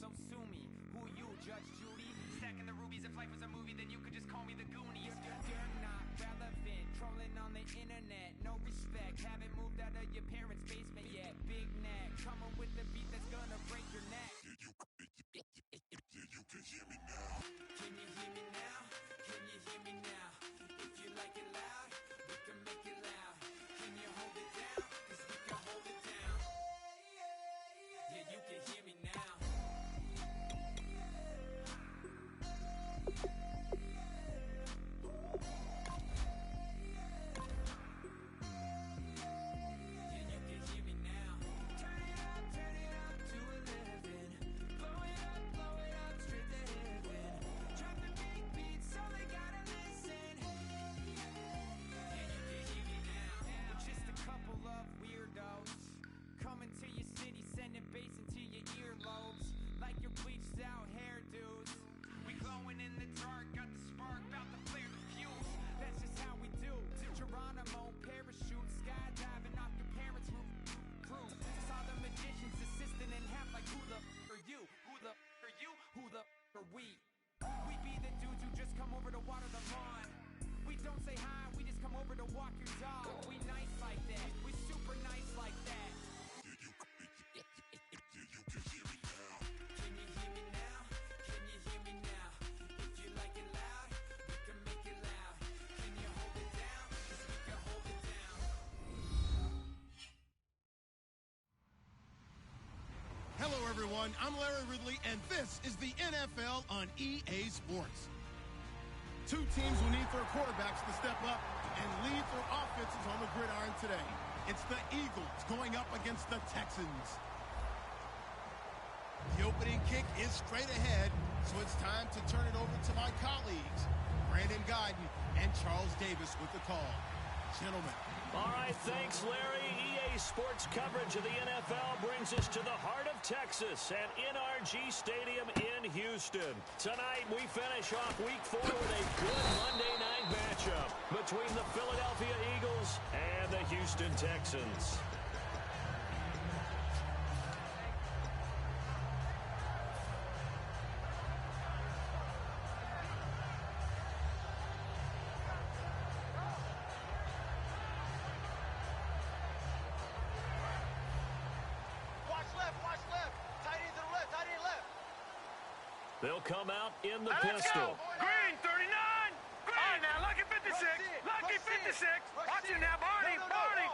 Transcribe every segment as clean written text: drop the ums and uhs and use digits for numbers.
so sue me. Who you, Judge Judy? Stacking the rubies. If life was a movie, then you could just call me the Goonies. You're not relevant, trolling on the internet. No respect, haven't moved out of your parents' basement yet. Big neck, coming with the beat that's gonna break your neck. You can hear me now. Can you hear me now? Can you hear me now? If you like it loud, we can make it loud. Can you hold it down? 'Cause we can hold it down. Yeah, you can hear me now. We be the dudes who just come over to water the lawn. We don't say hi, we just come over to walk your dog. We nice like that, we super nice like that. You can hear me now. Can you hear me now? Can you hear me now? If you like it loud, we can make it loud. Can you hold it down? 'Cause we can hold it down. Hello everyone, I'm Larry Ridley, and this is the NFL on EA Sports. Two teams will need their quarterbacks to step up and lead their offenses on the gridiron today. It's the Eagles going up against the Texans. The opening kick is straight ahead, so it's time to turn it over to my colleagues, Brandon Guyton and Charles Davis with the call. Gentlemen. All right, thanks, Larry. EA Sports coverage of the NFL brings us to the heart of Texas at NRG Stadium in Houston. Tonight, we finish off Week 4 with a good Monday night matchup between the Philadelphia Eagles and the Houston Texans. They'll come out in the pistol. Green, 39. Green. All right, now, Lucky 56. Lucky 56. Watch it now, Barney. Barney.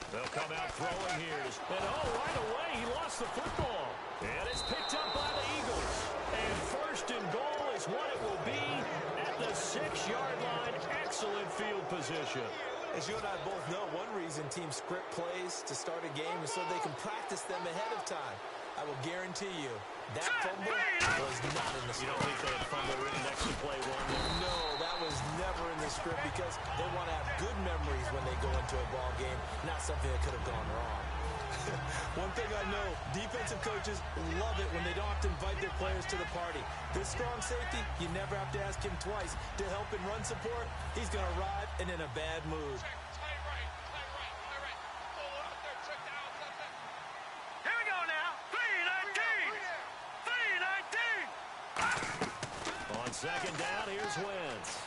They'll come out throwing here. And, right away, he lost the football. And it's picked up by the Eagles. And first and goal is what it will be at the 6-yard line. Excellent field position. As you and I both know, one reason teams script plays to start a game is so they can practice them ahead of time. I will guarantee you that fumble was not in the script. You don't think they had fumble written next to play one? No, that was never in the script because they want to have good memories when they go into a ball game, not something that could have gone wrong. One thing I know, defensive coaches love it when they don't have to invite their players to the party. This strong safety, you never have to ask him twice to help in run support. He's going to arrive and in a bad mood. Second down, here's Wentz.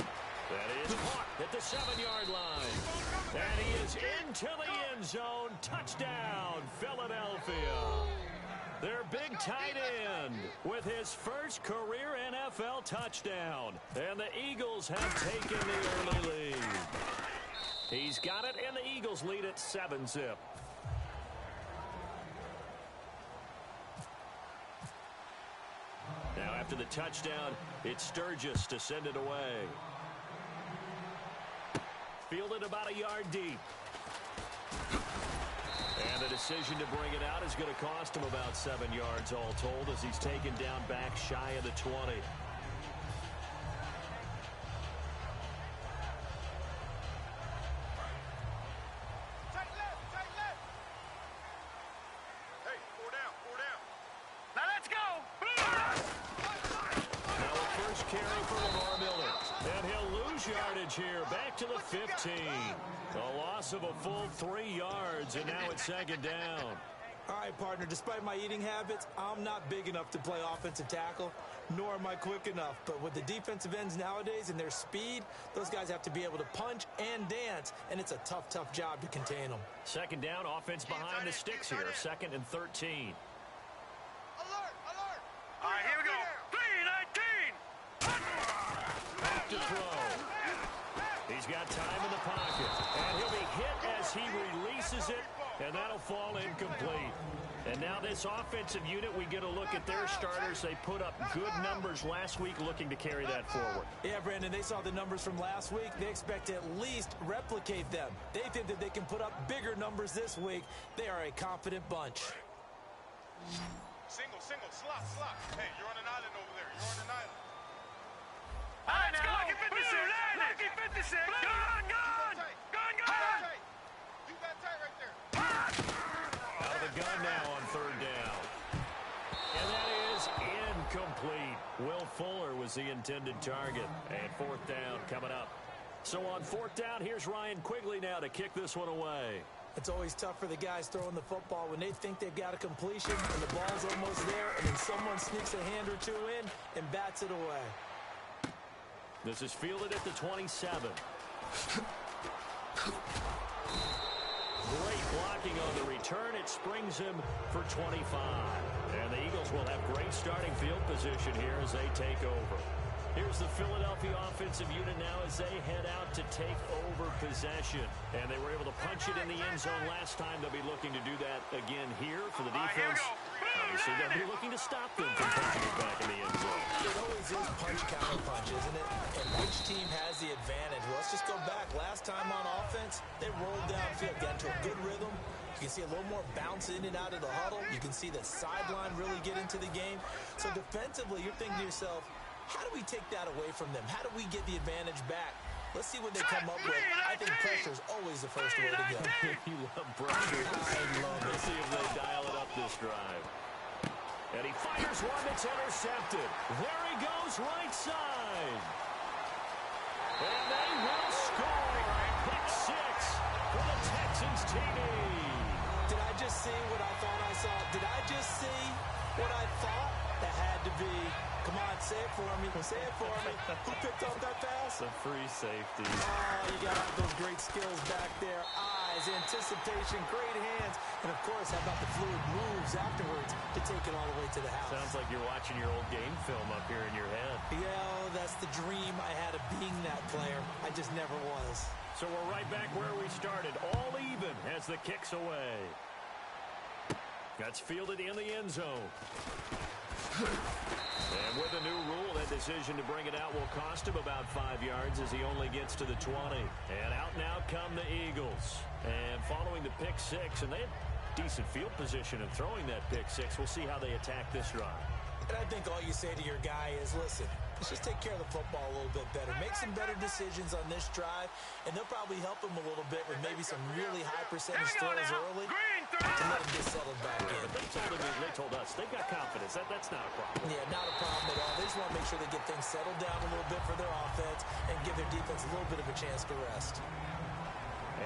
That is caught at the 7-yard line. And he is into the end zone. Touchdown, Philadelphia. Their big tight end with his first career NFL touchdown. And the Eagles have taken the early lead. He's got it, and the Eagles lead at 7-zip. Now after the touchdown, it's Sturgis to send it away. Fielded about a yard deep. And the decision to bring it out is going to cost him about 7 yards all told as he's taken down back shy of the 20. Here back to the 15. A loss of a full 3 yards, and now it's second down. All right, partner, despite my eating habits, I'm not big enough to play offensive tackle, nor am I quick enough. But with the defensive ends nowadays and their speed, those guys have to be able to punch and dance, and it's a tough, tough job to contain them. Second down, offense behind the sticks here. 2nd and 13. Alert! All right, here we go. 3-19. Back to throw. He's got time in the pocket, and he'll be hit as he releases it, and that'll fall incomplete. And now this offensive unit, we get a look at their starters. They put up good numbers last week, looking to carry that forward. Yeah, Brandon, they saw the numbers from last week. They expect to at least replicate them. They think that they can put up bigger numbers this week. They are a confident bunch. Single, slot. Hey, you're on an island over there. You're on an island. All right, now, lucky 56. Lucky 56. Gun. You got tight right there. Out of the gun now on 3rd down. And that is incomplete. Will Fuller was the intended target. And 4th down coming up. So on 4th down, here's Ryan Quigley now to kick this one away. It's always tough for the guys throwing the football when they think they've got a completion and the ball's almost there, and then someone sneaks a hand or two in and bats it away. This is fielded at the 27. Great blocking on the return. It springs him for 25. And the Eagles will have great starting field position here as they take over. Here's the Philadelphia offensive unit now as they head out to take over possession. And they were able to punch it in the end zone last time. They'll be looking to do that again here for the defense. Obviously, they'll be looking to stop them from punching it back in the end zone. It always is punch, counter punch, isn't it? And which team has the advantage? Well, let's just go back. Last time on offense, they rolled downfield, got into a good rhythm. You can see a little more bounce in and out of the huddle. You can see the sideline really get into the game. So defensively, you're thinking to yourself, how do we take that away from them? How do we get the advantage back? Let's see what they come up with. I think pressure is always the first way to go. You love pressure. I love it. Let's see if they dial it up this drive. And he fires one that's intercepted. There he goes, right side. And they will score. Pick 6 for the Texans TD. Did I just see what I thought I saw? Did I just see what I thought? That had to be. Come on, say it for me. Say it for me. Who picked up that pass? The free safety. Oh, you got to have those great skills back there. Eyes, anticipation, great hands. And, of course, how about the fluid moves afterwards to take it all the way to the house? Sounds like you're watching your old game film up here in your head. Yeah, that's the dream I had of being that player. I just never was. So we're right back where we started. All even as the kick's away. That's fielded in the end zone. And with a new rule, that decision to bring it out will cost him about 5 yards as he only gets to the 20. And out now come the Eagles. And following the pick 6, and they had decent field position in throwing that pick 6. We'll see how they attack this drive. And I think all you say to your guy is, listen, let's just take care of the football a little bit better. Make some better decisions on this drive, and they'll probably help him a little bit with maybe some really high percentage throws early to let him get settled back in. But they told us they've got confidence. That's not a problem. Yeah, not a problem at all. They just want to make sure they get things settled down a little bit for their offense and give their defense a little bit of a chance to rest.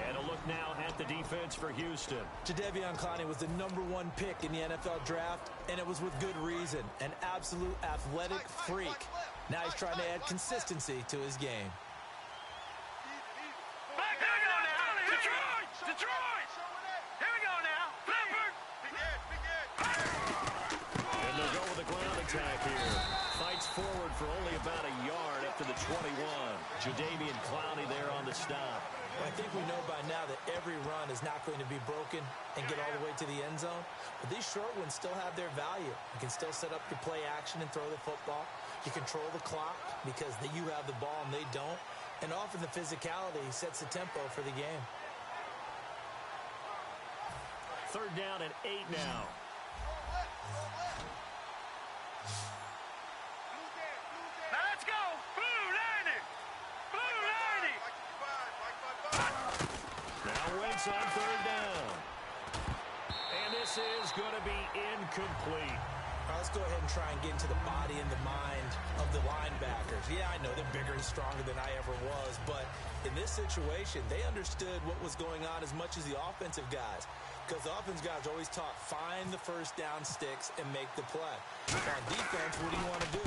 And a look now at the defense for Houston. Jadeveon Clowney was the #1 pick in the NFL draft, and it was with good reason. An absolute athletic freak. Now he's trying to add consistency to his game. Back here we go now. Detroit. Here we go now. Clifford. And they'll go with a ground attack here. Fights forward for only about a yard up to the 21. Jadeveon Clowney there on the stop. I think we know by now that every run is not going to be broken and get all the way to the end zone. But these short ones still have their value. You can still set up your play action and throw the football. You control the clock because you have the ball and they don't. And often the physicality sets the tempo for the game. 3rd down and 8 now. Now let's go. Blue 90. Now Wentz on 3rd down. And this is going to be incomplete. All right, let's go ahead and try and get into the body and the mind of the linebackers. Yeah, I know they're bigger and stronger than I ever was, but in this situation, they understood what was going on as much as the offensive guys. Because the offense guys always taught, find the first down sticks and make the play. On defense, what do you want to do?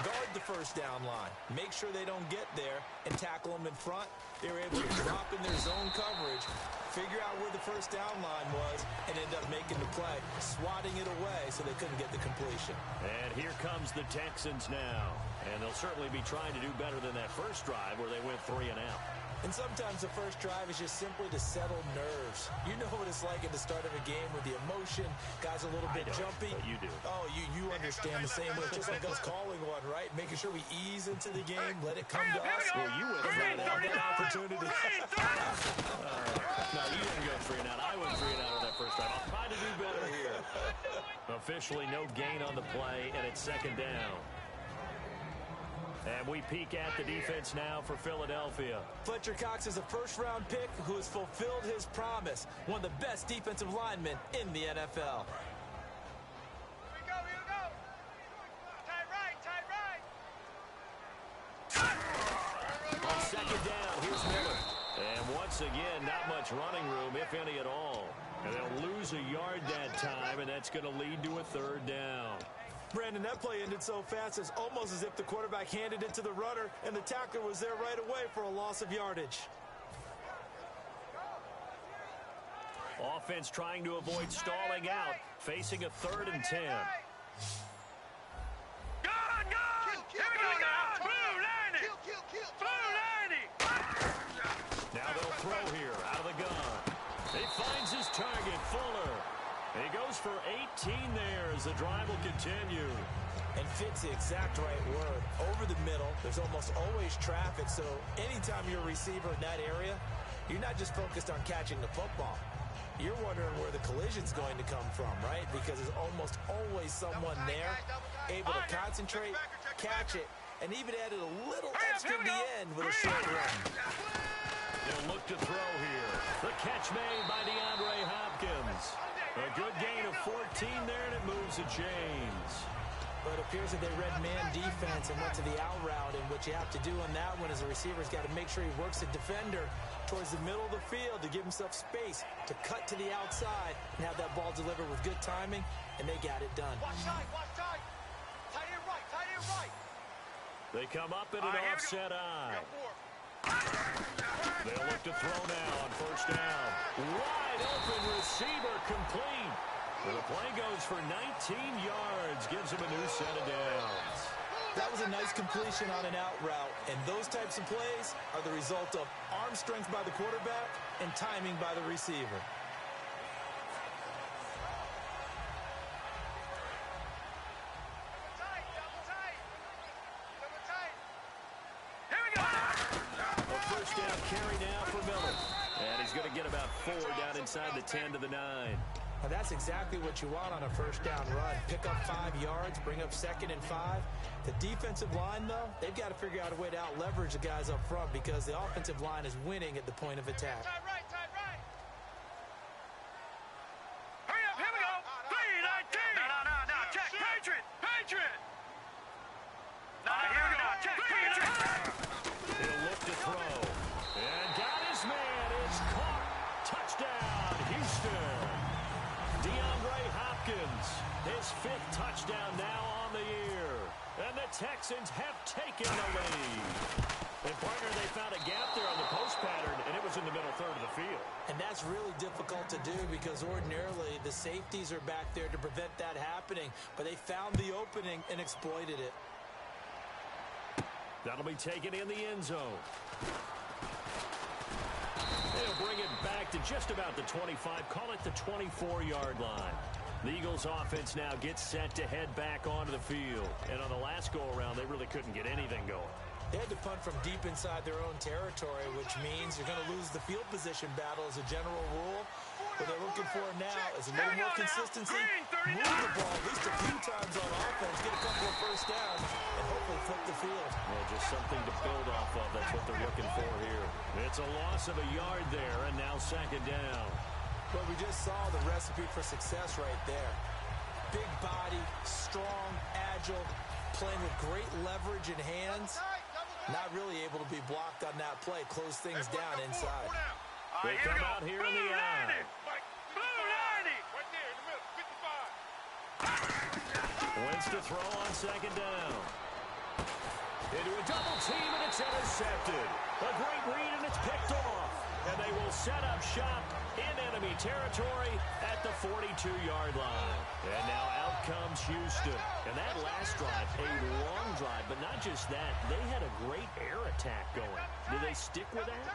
Guard the first down line. Make sure they don't get there and tackle them in front. They were able to drop in their zone coverage, figure out where the first down line was, and end up making the play, swatting it away so they couldn't get the completion. And here comes the Texans now. And they'll certainly be trying to do better than that first drive where they went 3 and out. And sometimes the first drive is just simply to settle nerves. You know what it's like at the start of a game with the emotion. Guys a little bit jumpy. But you do. Oh, you understand the same way. Just like us calling one, right? Making sure we ease into the game, let it come to us. Well, you would have had that opportunity. No, you didn't go 3 and out. I went 3 and out on that first drive. I'll try to do better here. Officially no gain on the play, and it's second down. And we peek at the defense now for Philadelphia. Fletcher Cox is a first-round pick who has fulfilled his promise. One of the best defensive linemen in the NFL. Here we go. Tight right. On second down, here's Miller. And once again, not much running room, if any at all. And they'll lose a yard that time, and that's going to lead to a third down. Brandon, that play ended so fast, it's almost as if the quarterback handed it to the runner, and the tackler was there right away for a loss of yardage. Offense trying to avoid stalling out, facing a 3rd and 10. Gone! Here we go now! Blue 90! Now they'll throw here, out of the gun. He finds his target, Fuller. He goes for 18 there as the drive will continue. And fits the exact right word. Over the middle, there's almost always traffic, so anytime you're a receiver in that area, you're not just focused on catching the football. You're wondering where the collision's going to come from, right? Because there's almost always someone there able to concentrate, catch it, and even added a little extra in the end with a short run. They'll look to throw here. The catch made by DeAndre Hopkins. A good gain of 14 there, and it moves the chains. But it appears that they read man defense and went to the out route, and what you have to do on that one is the receiver's got to make sure he works the defender towards the middle of the field to give himself space to cut to the outside and have that ball delivered with good timing, and they got it done. Watch tight! Tight end right! They come up in an offset eye. They'll look to throw now on first down. Wide open receiver complete. And the play goes for 19 yards, gives him a new set of downs. That was a nice completion on an out route, and those types of plays are the result of arm strength by the quarterback and timing by the receiver. First down carry now for Miller. And he's going to get about 4 down inside the 10 to the 9. Now that's exactly what you want on a first down run. Pick up 5 yards, bring up 2nd and 5. The defensive line, though, they've got to figure out a way to out-leverage the guys up front because the offensive line is winning at the point of attack. Tight right! Hurry up, here we go! 3-19! No, check, Patriot! No, here we go, check, Patriot! He'll look to throw. And got his man. It's caught. Touchdown, Houston. DeAndre Hopkins, his 5th touchdown now on the year. And the Texans have taken the lead. And, partner, they found a gap there on the post pattern, and it was in the middle 3rd of the field. And that's really difficult to do because ordinarily the safeties are back there to prevent that happening. But they found the opening and exploited it. That'll be taken in the end zone. They'll bring it back to just about the 25. Call it the 24-yard line. The Eagles offense now gets set to head back onto the field. And on the last go-around, they really couldn't get anything going. They had to punt from deep inside their own territory, which means you're going to lose the field position battle as a general rule. What they're looking for now is a little more consistency, move the ball at least a few times on offense, get a couple of first downs, and hopefully flip the field. Well, just something to build off of. That's what they're looking for here. It's a loss of a yard there, and now 2nd down. But we just saw the recipe for success right there. big body, strong, agile, playing with great leverage in hands. Not really able to be blocked on that play. Close things down inside. They come out here in the eye. Blue 90. Right there in the middle, 55. Wins to throw on second down. Into a double team, and it's intercepted. A great read, and it's picked off. And they will set up shop in enemy territory at the 42-yard line. And now out comes Houston. And that last drive, a long drive, but not just that. They had a great air attack going. Do they stick with that?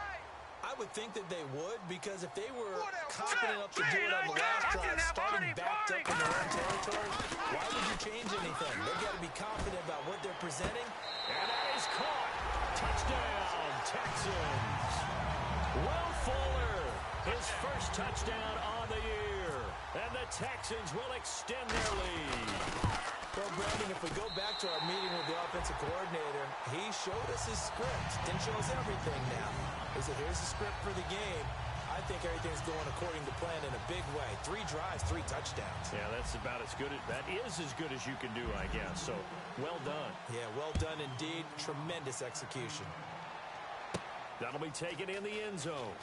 I would think that they would, because if they were confident enough to do it on the last drive, starting backed up in their own territory, why would you change anything? They've got to be confident about what they're presenting. And that is caught. Touchdown, Texans. Will Fuller, his first touchdown on the year. And the Texans will extend their lead. Well, Brandon, if we go back to our meeting with the offensive coordinator, he showed us his script. Didn't show us everything now. He said, here's the script for the game. I think everything's going according to plan in a big way. 3 drives, 3 touchdowns. Yeah, that's about as good. That is as good as you can do, I guess. So, well done. Yeah, well done indeed. Tremendous execution. That'll be taken in the end zone.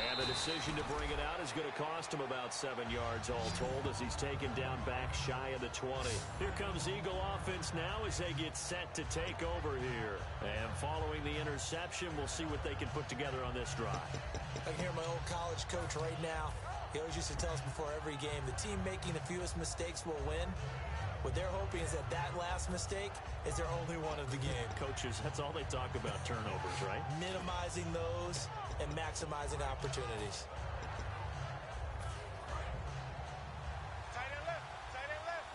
And the decision to bring it out is going to cost him about 7 yards all told, as he's taken down back shy of the 20. Here comes Eagle offense now as they get set to take over here. And following the interception, we'll see what they can put together on this drive. I can hear my old college coach right now. He always used to tell us before every game, the team making the fewest mistakes will win. What they're hoping is that that last mistake is their only one of the game. Coaches, that's all they talk about, turnovers, right? Minimizing those and maximizing opportunities. Tight end left. Tight end left.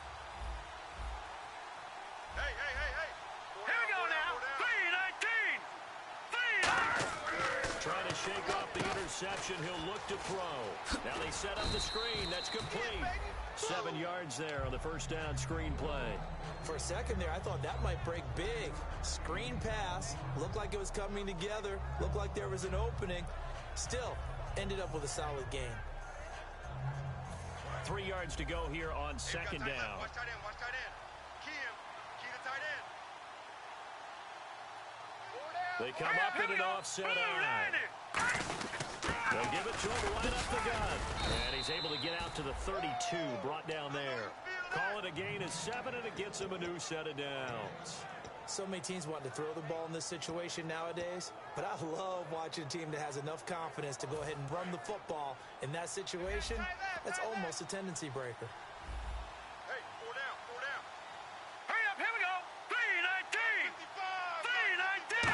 Hey. Here we go now. 3-19. Trying to shake off the interception. He'll look to throw. Now they set up the screen. That's complete. 7 yards there on the first down screen play. For a second there, I thought that might break big. Screen pass. Looked like it was coming together. Looked like there was an opening. Still, ended up with a solid gain. 3 yards to go here on second down. Watch tight end. Key to tight end. They come up in an offset eye. They'll give it to him right up the gut. And he's able to get out to the 32, brought down there. Call it a gain of 7, and it gets him a new set of downs. So many teams want to throw the ball in this situation nowadays, but I love watching a team that has enough confidence to go ahead and run the football. In that situation, that's almost a tendency breaker. Hey, 4 down. Hurry up, here we go. 3-19. 3-19.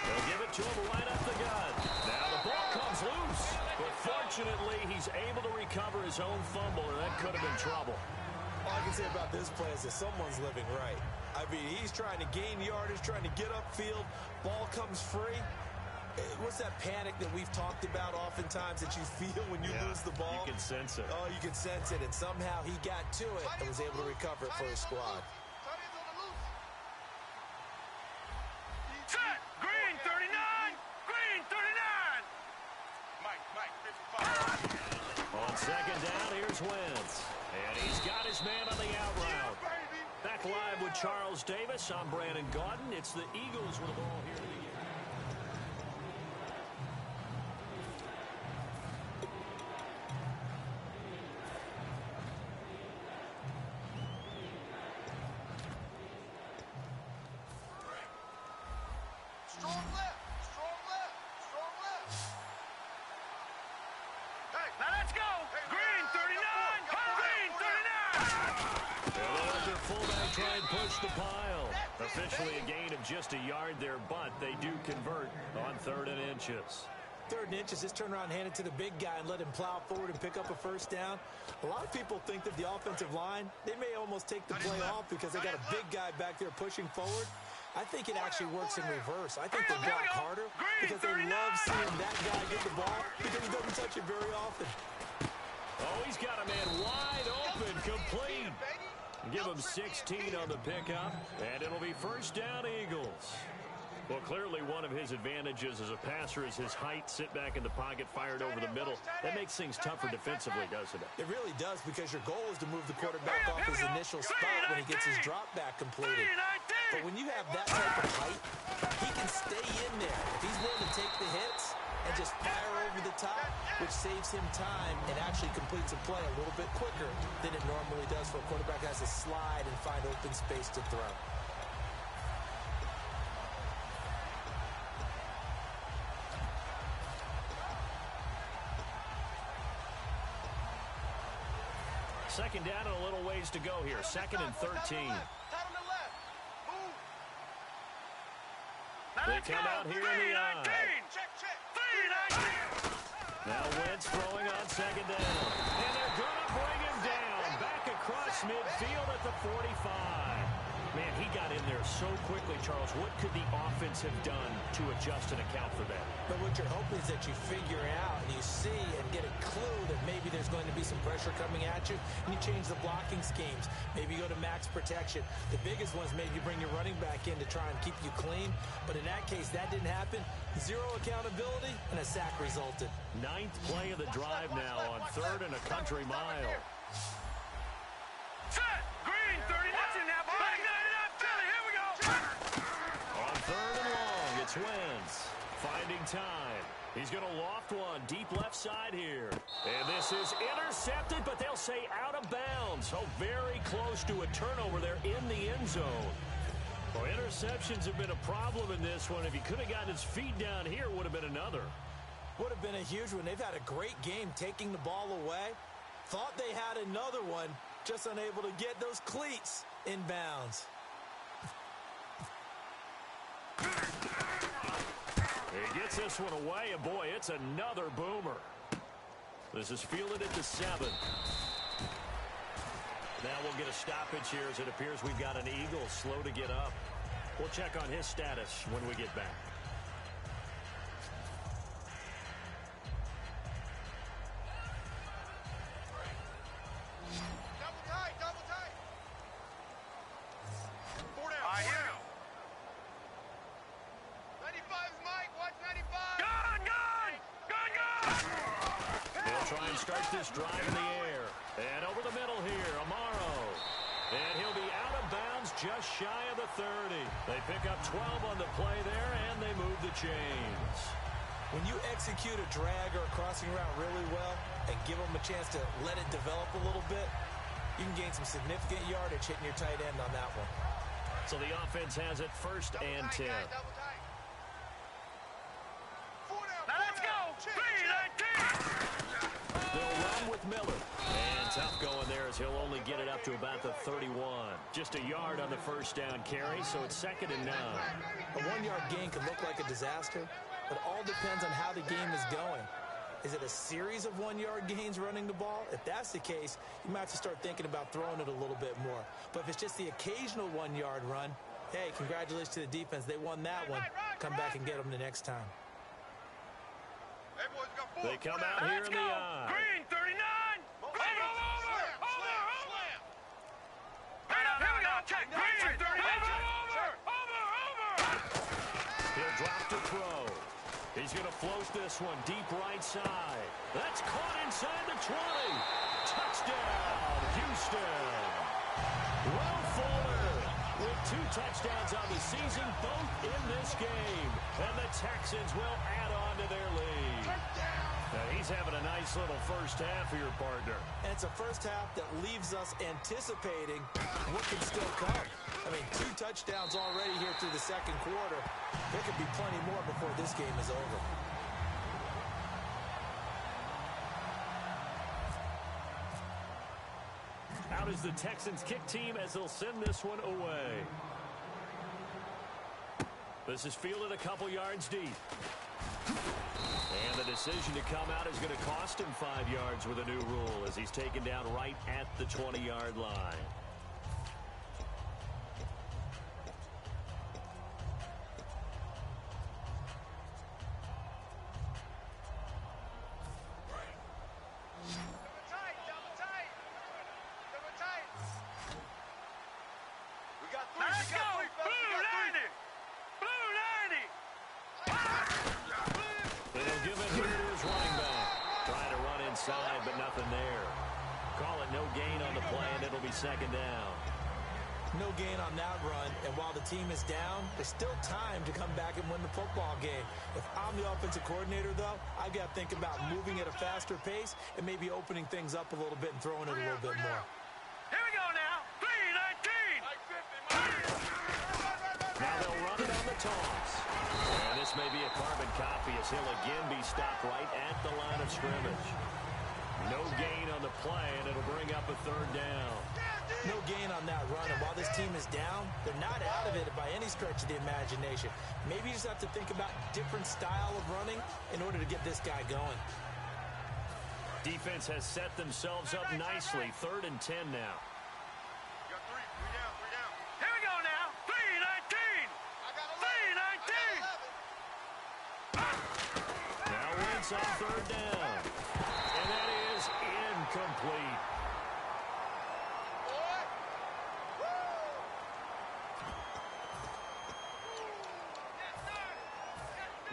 They'll give it to him right up the gut. Now the ball comes loose, but fortunately he's able to recover his own fumble, or that could have been trouble. All I can say about this play is that someone's living right. I mean, he's trying to gain yardage, trying to get upfield. Ball comes free. What's that panic that we've talked about oftentimes that you feel when you lose the ball? You can sense it. Oh, you can sense it. And somehow he got to it and was able to recover it for his squad. Tight end's on the loose. Set. Green 39. Green 39. Mike, 55. On second down, here's Wentz. And he's got his man on the out route. Back live with Charles Davis. I'm Brandon Gaudin. It's the Eagles with the ball here to begin. Strong left. Hey. Now let's go. Green 39. Green 39. They'll let their fullback try and push the pile. Officially a gain of just a yard there, but they do convert on 3rd and inches. 3rd and inches, just turn around and hand it to the big guy and let him plow forward and pick up a first down. A lot of people think that the offensive line, they may almost take the play off because they got a big guy back there pushing forward. I think it actually works in reverse. I think they block harder because they love seeing that guy get the ball because he doesn't touch it very often. Oh, he's got a man wide open, complete. Give him 16 on the pickup, and it'll be first down Eagles. Well, clearly one of his advantages as a passer is his height. Sit back in the pocket, fired over the middle. That makes things tougher defensively, doesn't it? It really does, because your goal is to move the quarterback off his initial spot when he gets his drop back completed. But when you have that type of height, he can stay in there. If he's willing to take the hits and just fire over the top, which saves him time and actually completes a play a little bit quicker than it normally does for a quarterback who has to slide and find open space to throw. Second down and a little ways to go here. Second and 13. They come out here in the I. Now Wentz throwing on second down. And they're going to bring him down. Back across midfield at the 45. Man, he got in there so quickly, Charles. What could the offense have done to adjust and account for that? But what you're hoping is that you figure out and you see and get a clue that maybe there's going to be some pressure coming at you, and you change the blocking schemes. Maybe you go to max protection. The biggest ones, maybe you bring your running back in to try and keep you clean. But in that case, that didn't happen. Zero accountability, and a sack resulted. Ninth play of the drive now on third and a country mile. Set! Green, 30. Watching now, boy. Back 99, Philly. Here we go. On third and long, it's Wentz. Finding time. He's going to loft one deep left side here. And this is intercepted, but they'll say out of bounds. So very close to a turnover there in the end zone. Well, interceptions have been a problem in this one. If he could have gotten his feet down here, it would have been another. Would have been a huge one. They've had a great game taking the ball away. Thought they had another one, just unable to get those cleats in bounds. He gets this one away, and boy, it's another boomer. This is fielded at the 7. Now we'll get a stoppage here as it appears we've got an Eagle slow to get up. We'll check on his status when we get back. Double tight, double tight. 4 down. I hear you. 95's Mike, watch 95. Gun, gun! Gun, gun! He'll try and start this drive in the air. And over the middle here, Amaro. And he'll be out of bounds just shy of the 30. They pick up 12 on the play there, and they move the chains. When you execute a drag or a crossing route really well and give them a chance to let it develop a little bit, you can gain some significant yardage hitting your tight end on that one. So the offense has it first and 10. Double tight. 4 down. Now let's go! 3-19! They'll run with Miller. And tough going there as he'll only get it up to about the 31. Just a yard on the first down carry, so it's second and 9. A 1-yard gain can look like a disaster, but it all depends on how the game is going. Is it a series of 1-yard gains running the ball? If that's the case, you might have to start thinking about throwing it a little bit more. But if it's just the occasional 1-yard run, hey, congratulations to the defense. They won that one. Come back and get them the next time. Hey, boys, we got 4. They come out here Let's in the go! eye. Green, 39! Over! Slam. Here we go! Check! Green, 39! Over! He'll drop to throw. He's going to float this one deep right side. That's caught inside the 20. Touchdown, Houston. Will Fuller with 2 touchdowns on the season, both in this game. And the Texans will add on to their lead. Now he's having a nice little first half here, partner. And it's a first half that leaves us anticipating what can still come. I mean, 2 touchdowns already here through the second quarter. There could be plenty more before this game is over. Out is the Texans kick team as they'll send this one away. This is fielded a couple yards deep. And the decision to come out is going to cost him 5 yards with a new rule as he's taken down right at the 20-yard line. Double tight. Double tight. We got 3. Let's We got go! 3, fellas. Blue We got 3. 90! Blue 90! no gain on the play, and it'll be second down. No gain on that run, and while the team is down, there's still time to come back and win the football game. If I'm the offensive coordinator, though, I've got to think about moving at a faster pace and maybe opening things up a little bit and throwing it a little bit more. Here we go now. 3-19. Now they'll run it on the toss. And this may be a carbon copy as he'll again be stopped right at the line of scrimmage. No gain on the play, and it'll bring up a third down. No gain on that run, and while this team is down, they're not out of it by any stretch of the imagination. Maybe you just have to think about different style of running in order to get this guy going. Defense has set themselves up nicely. 3rd and 10 now. You got three down. Here we go now. 3-19. I got 11. Now Wentz on 3rd down. And that is incomplete.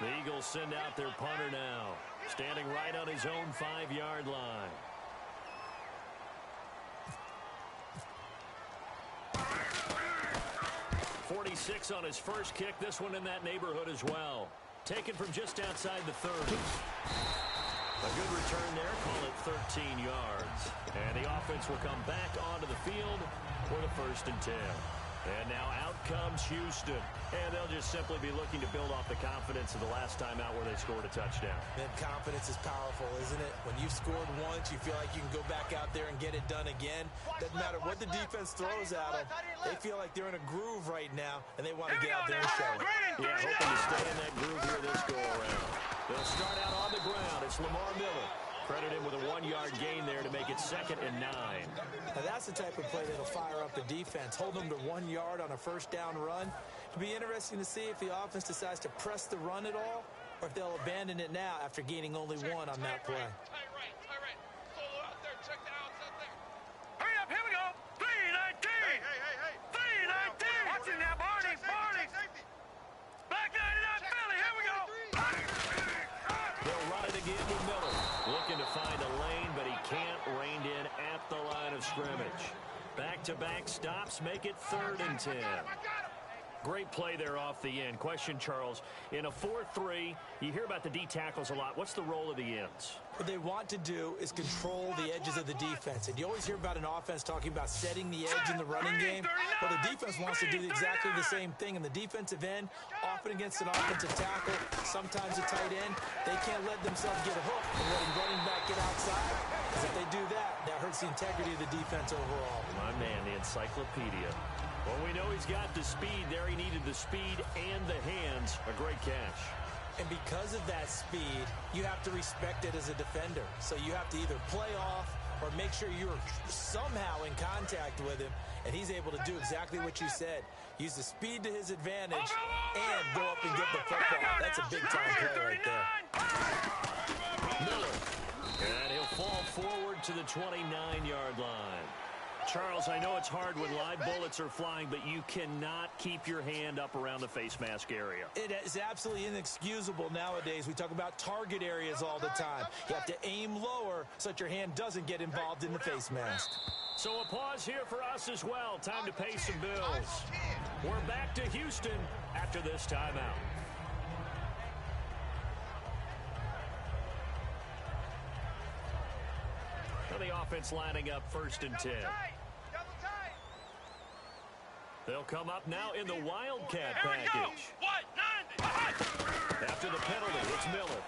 The Eagles send out their punter now, standing right on his own 5-yard line. .46 on his first kick. This one in that neighborhood as well. Taken from just outside the 30. A good return there. Call it 13 yards. And the offense will come back onto the field for the 1st and 10. And now out comes Houston. And they'll just simply be looking to build off the confidence of the last time out where they scored a touchdown. That confidence is powerful, isn't it? When you've scored once, you feel like you can go back out there and get it done again. Doesn't matter what the defense throws at them. They feel like they're in a groove right now, and they want to get out there and show it. Yeah, hoping to stay in that groove here this go-around. They'll start out on the ground. It's Lamar Miller. Credit him with a 1-yard gain there to make it 2nd and 9. Now that's the type of play that'll fire up the defense. Hold them to 1 yard on a 1st down run. It'll be interesting to see if the offense decides to press the run at all, or if they'll abandon it now after gaining only 1 on that play. Solo out there. Check the outs out there. Hurry up. Here we go. 3-19. Hey. 3-19. Watch it now, Barney. Safety. Back 99 Philly. Here we go. They'll run it again with Miller. Looking to find a lane, but he can't rein in at the line of scrimmage. Back-to-back stops make it 3rd and 10. Great play there off the end. Question, Charles, in a 4-3, you hear about the D tackles a lot. What's the role of the ends? What they want to do is control the edges of the defense. And you always hear about an offense talking about setting the edge in the running game. Well, the defense wants to do exactly the same thing. And the defensive end, often against an offensive tackle, sometimes a tight end, they can't let themselves get a hook and let a running back get outside. Because if they do that, that hurts the integrity of the defense overall. My man, the encyclopedia. Well, we know he's got the speed there. He needed the speed and the hands. A great catch. And because of that speed, you have to respect it as a defender. So you have to either play off or make sure you're somehow in contact with him. And he's able to do exactly what you said. Use the speed to his advantage and go up and get the football. That's a big-time play right there. Miller. And he'll fall forward to the 29-yard line. Charles, I know it's hard when live bullets are flying, but you cannot keep your hand up around the face mask area. It is absolutely inexcusable nowadays. We talk about target areas all the time. You have to aim lower so that your hand doesn't get involved in the face mask. So a pause here for us as well. Time to pay some bills. We're back to Houston after this timeout. The offense lining up 1st and 10. They'll come up now in the Wildcat package. After the penalty, it's Miller.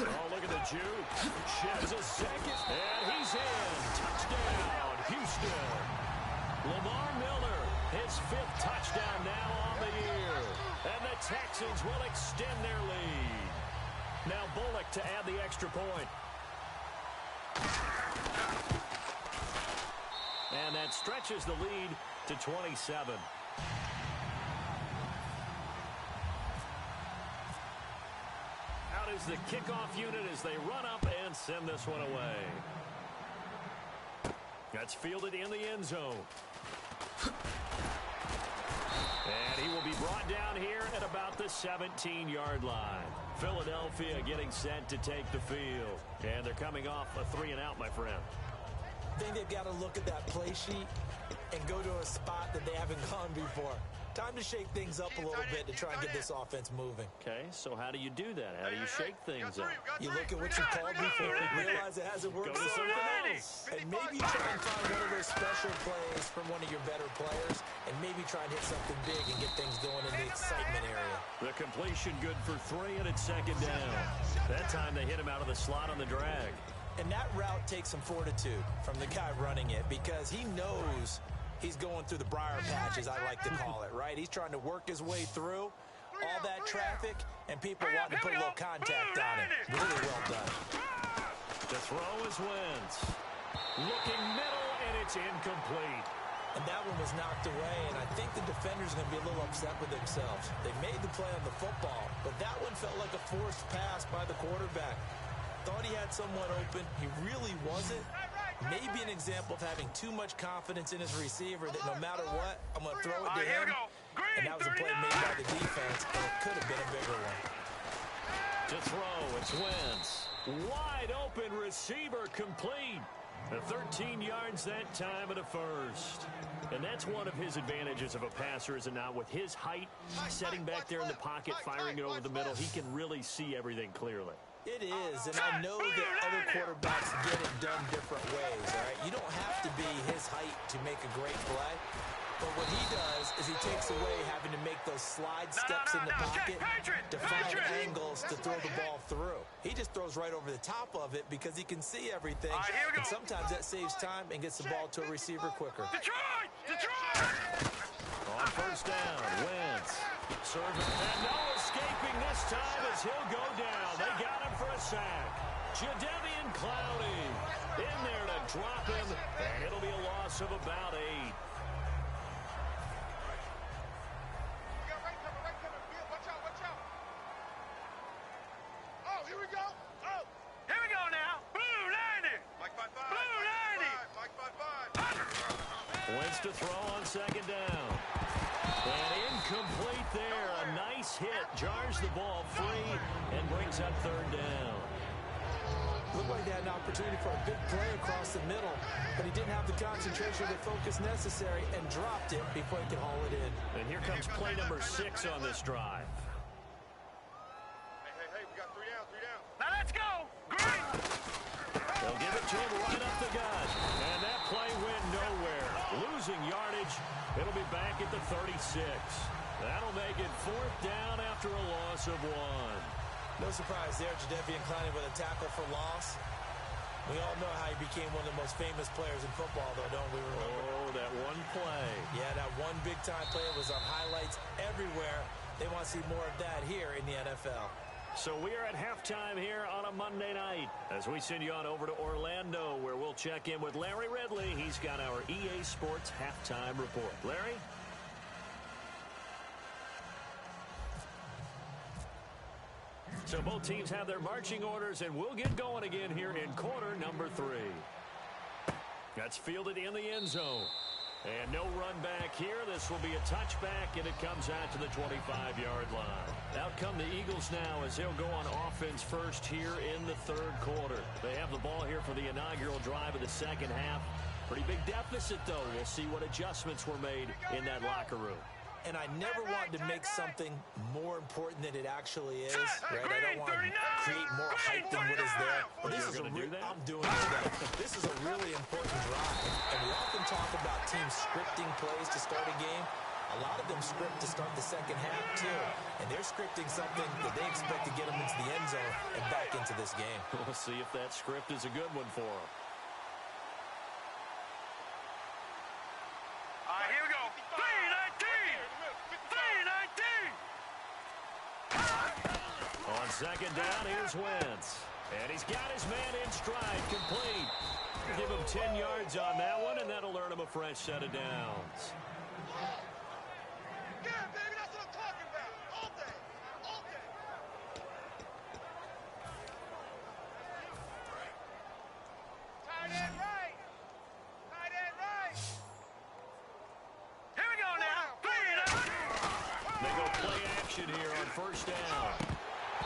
Oh, look at the juke. Sheds a second. And he's in. Touchdown, Houston. Lamar Miller, his 5th touchdown now on the year. And the Texans will extend their lead. Now Bullock to add the extra point. And that stretches the lead to 27. Out is the kickoff unit as they run up and send this one away. That's fielded in the end zone. And he will be brought down here at about the 17-yard line. Philadelphia getting set to take the field. And they're coming off a 3-and-out, my friend. I think they've got to look at that play sheet and go to a spot that they haven't gone before. Time to shake things up a little bit to try and get this offense moving. Okay, so how do you do that? How do you shake things up? You look at what you called before and realize it hasn't worked Go to so something well. else. And maybe try and find one of those special plays from one of your better players and maybe try and hit something big and get things going in the excitement area. The completion good for 3, and it's second down. That time they hit him out of the slot on the drag. And that route takes some fortitude from the guy running it because he knows he's going through the briar patch, as I like to call it, right? He's trying to work his way through all that traffic, and people want to put a little contact on it. Really well done. The throw is Wentz. Looking middle, and it's incomplete. And that one was knocked away, and I think the defender's going to be a little upset with themselves. They made the play on the football, but that one felt like a forced pass by the quarterback. Thought he had someone open. He really wasn't. Maybe an example of having too much confidence in his receiver that no matter what, I'm going to throw it to him. And that was a play made by the defense, and it could have been a bigger one. To throw, it's Wentz. Wide open receiver complete. 13 yards that time at a first. And that's one of his advantages of a passer, is it not? With his height, setting back there in the pocket, firing it over the middle, he can really see everything clearly. It is, and I know that other quarterbacks get it done different ways, all right? You don't have to be his height to make a great play, but what he does is he takes away having to make those slide steps in the pocket to find angles to throw the ball through. He just throws right over the top of it because he can see everything, and sometimes that saves time and gets the ball to a receiver quicker. Detroit! On first down, Wentz. Serving, and no escaping this time as he'll go down. They got him for a sack. Jadeveon Clowney in there to drop him, and it'll be a loss of about 8. Watch out. Oh, here we go. Oh. Here we go now. Blue 90. Mike 5-5. Blue 90. Mike 5-5. Wentz to throw on second down. And incomplete there. A nice hit. Jars the ball free and brings up third down. Looked like they had an opportunity for a big play across the middle, but he didn't have the concentration or the focus necessary and dropped it before he could haul it in. And here comes play number 6 on this drive. Hey, we got 3 down. Now let's go. Green. They'll give it to him right up the gut. And that play went nowhere. Losing yardage. It'll be back at the 36. That'll make it 4th down after a loss of 1. No surprise there, Jadeveon Clowney with a tackle for loss. We all know how he became one of the most famous players in football, though, don't we? Remember? Oh, that one play. Yeah, that one big-time play was on highlights everywhere. They want to see more of that here in the NFL. So we are at halftime here on a Monday night as we send you on over to Orlando, where we'll check in with Larry Ridley. He's got our EA Sports halftime report. Larry? So both teams have their marching orders, and we'll get going again here in quarter number 3. That's fielded in the end zone. And no run back here. This will be a touchback, and it comes out to the 25-yard line. Out come the Eagles now as they'll go on offense first here in the third quarter. They have the ball here for the inaugural drive of the second half. Pretty big deficit, though. We'll see what adjustments were made in that locker room. And I never want to make something more important than it actually is, right? I don't want to create more hype than what is there. But this is I'm doing it today. This is a really important drive. And we often talk about teams scripting plays to start a game. A lot of them script to start the second half, too. And they're scripting something that they expect to get them into the end zone and back into this game. We'll see if that script is a good one for them. All right, here we go. 3-19. On second down, here's Wentz. And he's got his man in stride, complete. Give him 10 yards on that one, and that'll earn him a fresh set of downs. Yeah, baby, that's what I'm talking about. All day. Tight end right. Here we go now. 3-19. They go play action here on first down.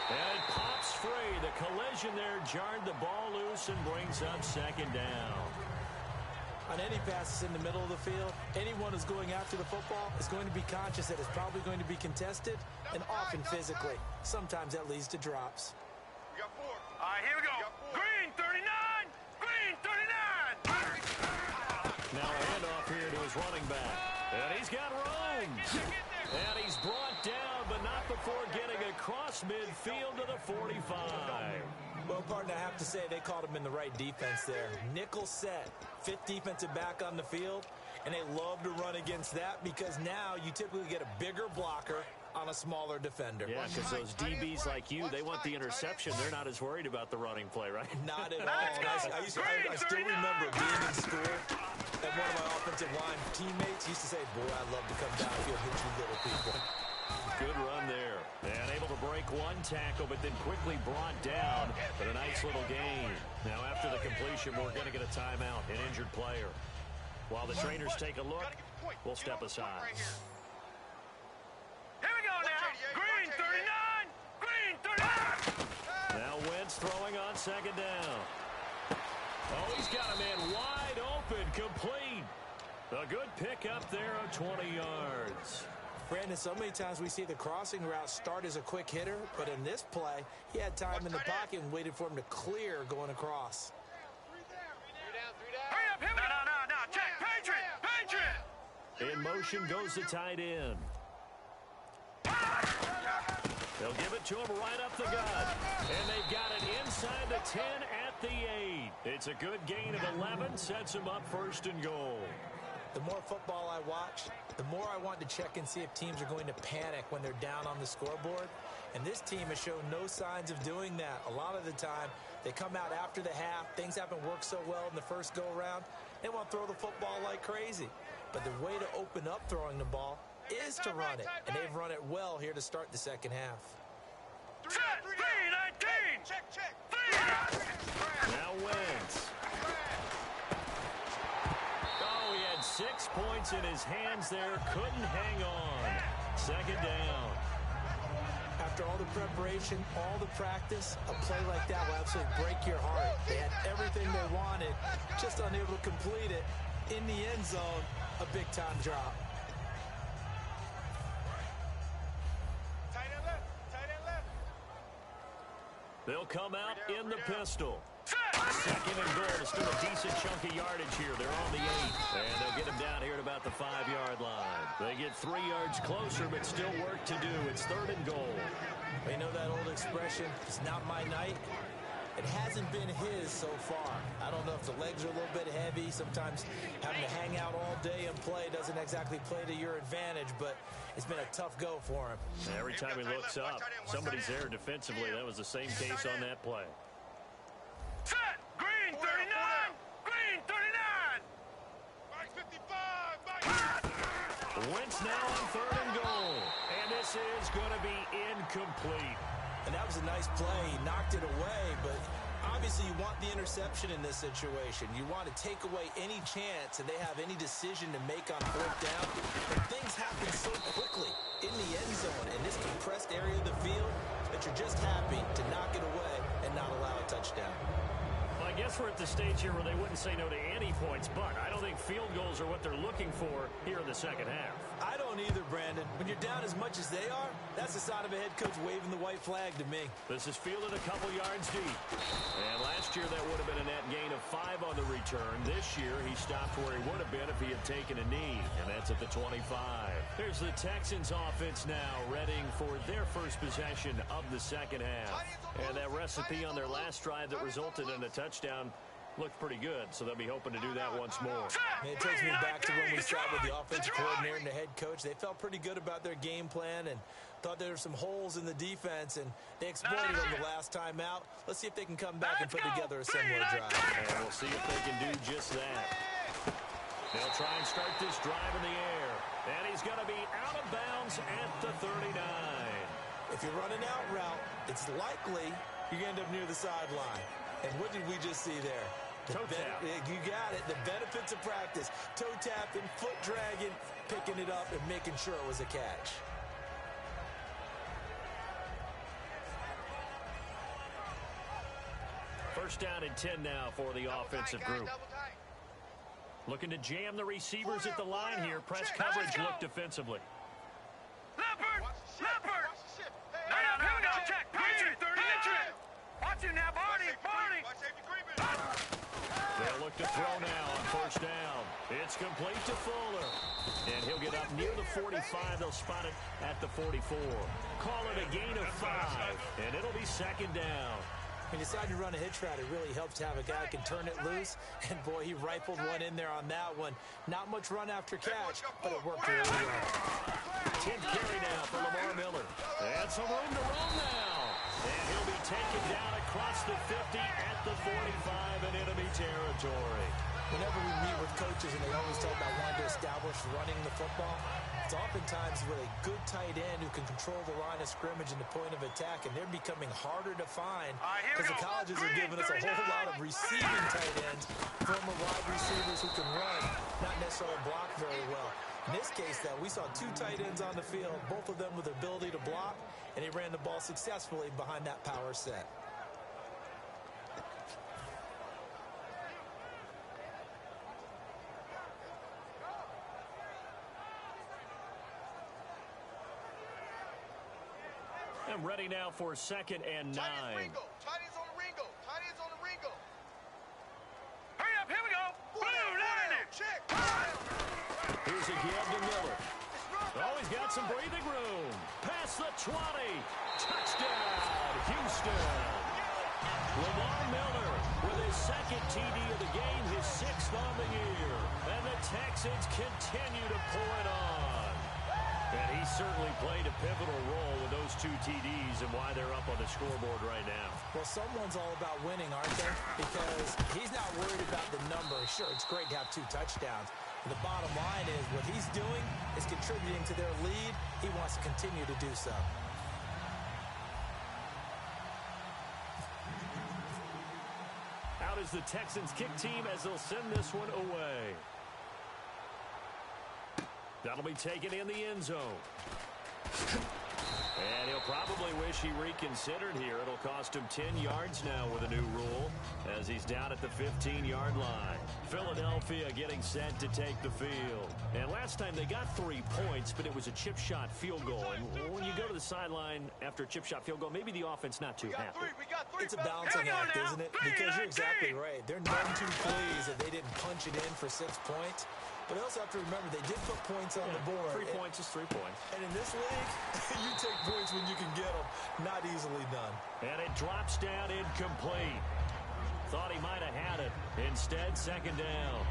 And it pops free. The collision there jarred the ball loose and brings up second down. On any passes in the middle of the field, anyone who's going after the football is going to be conscious that it's probably going to be contested and often physically. Sometimes that leads to drops. We got 4. All right, here we go. Green 39. Green 39. Now a handoff here to his running back. And he's got room. And he's brought down, but not before getting across midfield to the 45. Well, partner, I have to say they called him in the right defense there. Nickel set, 5th defensive back on the field, and they love to run against that because now you typically get a bigger blocker on a smaller defender. Yeah, because those DBs like you, they want the interception. They're not as worried about the running play, right? Not at all. I still remember being in school, and one of my offensive line teammates used to say, boy, I love to come downfield and hit you little people. Good run there. And able to break one tackle, but then quickly brought down. But a nice little gain. Now after the completion, we're going to get a timeout, an injured player. While the trainers take a look, we'll step aside. Here we go now. Green 39. Green 39. Now Wentz throwing on second down. Oh, he's got a man wide open, complete. A good pickup there of 20 yards. Brandon, so many times we see the crossing route start as a quick hitter, but in this play, he had time in the pocket and waited for him to clear going across. Hurry up, here we go. No. Check. Patriot. In motion goes the tight end. They'll give it to him right up the gut. And they've got it inside the 10 at the 8. It's a good gain of 11, sets him up 1st and goal. The more football I watch, the more I want to check and see if teams are going to panic when they're down on the scoreboard. And this team has shown no signs of doing that. A lot of the time, they come out after the half. Things haven't worked so well in the first go-around. They want to throw the football like crazy. But the way to open up throwing the ball is to run it. And they've run it well here to start the second half. Set. 3-19. Check. 3. Now Wentz. Oh, he had 6 points in his hands there. Couldn't hang on. Second down. After all the preparation, all the practice, a play like that will absolutely break your heart. They had everything they wanted, just unable to complete it. In the end zone, a big-time drop. Tight end left. They'll come out in the pistol. Set. Second and goal. Still a decent chunk of yardage here. They're on the 8. And they'll get him down here at about the 5-yard line. They get 3 yards closer, but still work to do. It's 3rd and goal. You know that old expression, it's not my night? It hasn't been his so far. I don't know if the legs are a little bit heavy. Sometimes having to hang out all day and play doesn't exactly play to your advantage, but it's been a tough go for him. Every time he looks up, somebody's there defensively. That was the same case on that play. Set. Green 39. Green 39. Box 55. Wentz now on 3rd and goal. And this is going to be incomplete. And that was a nice play. He knocked it away, but obviously you want the interception in this situation. You want to take away any chance and they have any decision to make on 4th down. But things happen so quickly in the end zone in this compressed area of the field that you're just happy to knock it away and not allow a touchdown. Well, I guess we're at the stage here where they wouldn't say no to any points, but I don't think field goals are what they're looking for here in the second half. I don't either, Brandon. When you're down as much as they are, that's the sign of a head coach waving the white flag to me. This is fielded a couple yards deep. And last year that would have been a net gain of 5 on the return. This year he stopped where he would have been if he had taken a knee, and that's at the 25. Here's the Texans offense now, readying for their first possession of the second half. And that recipe on their last drive that resulted in a touchdown looked pretty good, so they'll be hoping to do that once more. It takes me back to when we sat with the offensive coordinator and the head coach. They felt pretty good about their game plan and thought there were some holes in the defense, and they exploited them the last time out. Let's see if they can come back and put together a similar drive. And we'll see if they can do just that. They'll try and start this drive in the air. And he's going to be out of bounds at the 39. If you're running out route, it's likely you're going to end up near the sideline. And what did we just see there? Toe tap. You got it. The benefits of practice. Toe tapping, foot dragging, picking it up, and making sure it was a catch. First down and 10 now for the offensive group. Looking to jam the receivers at the line here. Press coverage look defensively. Leopard! Leopard! No, here we go. Check. Patriot. Patriot. Watch you now, Barney. Barney. They'll look to throw now on first down. It's complete to Fuller. And he'll get up near the 45. They'll spot it at the 44. Call it a gain of 5. And it'll be second down. When you decide to run a hitch route, it really helps to have a guy who can turn it loose. And, boy, he rifled one in there on that one. Not much run after catch, but it worked really well. 10th carry now for Lamar Miller. And some room to roam now. And he'll be taken down across the 50 at the 45 in enemy territory. Whenever we meet with coaches and they always talk about wanting to establish running the football, it's oftentimes with a good tight end who can control the line of scrimmage and the point of attack, and they're becoming harder to find because the colleges are giving us a whole lot of receiving tight ends, former wide receivers who can run, not necessarily block very well. In this case, though, we saw 2 tight ends on the field, both of them with the ability to block, and he ran the ball successfully behind that power set. And ready now for 2nd and 9. Tight ends on the Ringo. Tight ends on the Ringo. Hurry up, here we go. Blue line. Check. Here's a give to Miller. Oh, he's got some breathing room. Past the 20. Touchdown, Houston. Lamar Miller with his 2nd TD of the game, his 6th on the year. And the Texans continue to pull it on. And he certainly played a pivotal role with those 2 TDs and why they're up on the scoreboard right now. Well, someone's all about winning, aren't they? Because he's not worried about the number. Sure, it's great to have 2 touchdowns. But the bottom line is what he's doing is contributing to their lead. He wants to continue to do so. Out is the Texans kick team as they'll send this one away. That'll be taken in the end zone. And he'll probably wish he reconsidered here. It'll cost him 10 yards now with a new rule as he's down at the 15-yard line. Philadelphia getting set to take the field. And last time they got 3 points, but it was a chip shot field goal. And when you go to the sideline after a chip shot field goal, maybe the offense not too happy. We got 3. It's a balancing act, isn't it? Because you're exactly right. They're none too pleased that they didn't punch it in for 6 points. But also have to remember, they did put points on the board. 3 points is 3 points. And in this league, you take points when you can get them. Not easily done. And it drops down incomplete. Thought he might have had it. Instead, 2nd down.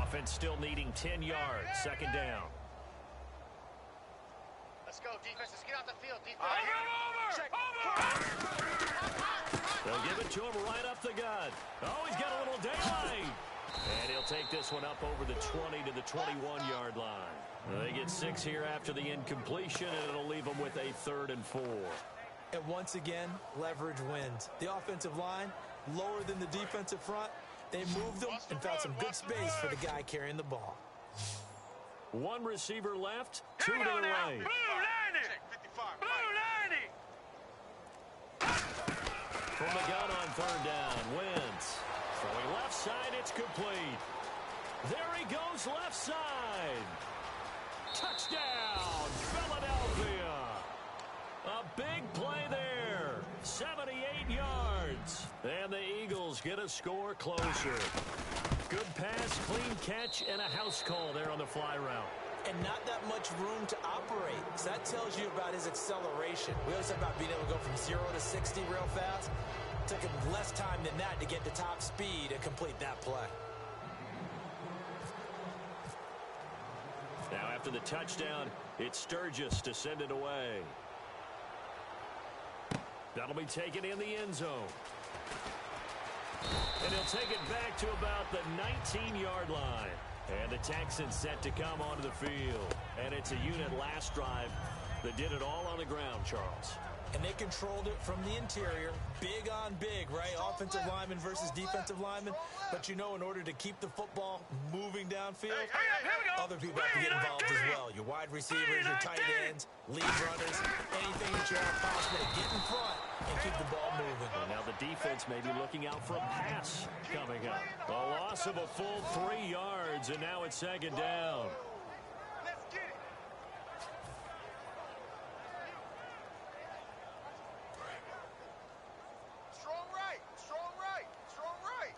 Offense still needing 10 yards. 2nd down. Let's go, defense. Let's get out the field, defense. They'll give it to him right up the gut. Oh, he's got a little daylight. And he'll take this one up over the 20 to the 21-yard line. They get 6 here after the incompletion, and it'll leave them with a 3rd and 4. And once again, leverage wins. The offensive line, lower than the defensive front. They moved them and found some good space for the guy carrying the ball. 1 receiver left, 2 to the right. Blue line. 55. Blue line. From the gun on 3rd down, Wentz. Throwing left side, it's complete. There he goes, left side. Touchdown, Philadelphia. A big play there. 78 yards. And the Eagles get a score closer. Good pass, clean catch, and a house call there on the fly route. And not that much room to operate. So that tells you about his acceleration. We always talk about being able to go from 0 to 60 real fast. It took him less time than that to get to top speed and complete that play. Now after the touchdown, it's Sturgis to send it away. That'll be taken in the end zone. And he'll take it back to about the 19-yard line. And the Texans set to come onto the field. And it's a unit last drive that did it all on the ground, Charles. and they controlled it from the interior. Big on big, right? Offensive lineman versus defensive lineman. But you know, in order to keep the football moving downfield, other people have to get involved as well. Your wide receivers, your tight ends, lead runners, anything that you have possible to get in front and keep the ball moving. And now the defense may be looking out for a pass coming up. A loss of a full 3 yards, and now it's second down. Let's get it. Strong right. Strong right. Strong right.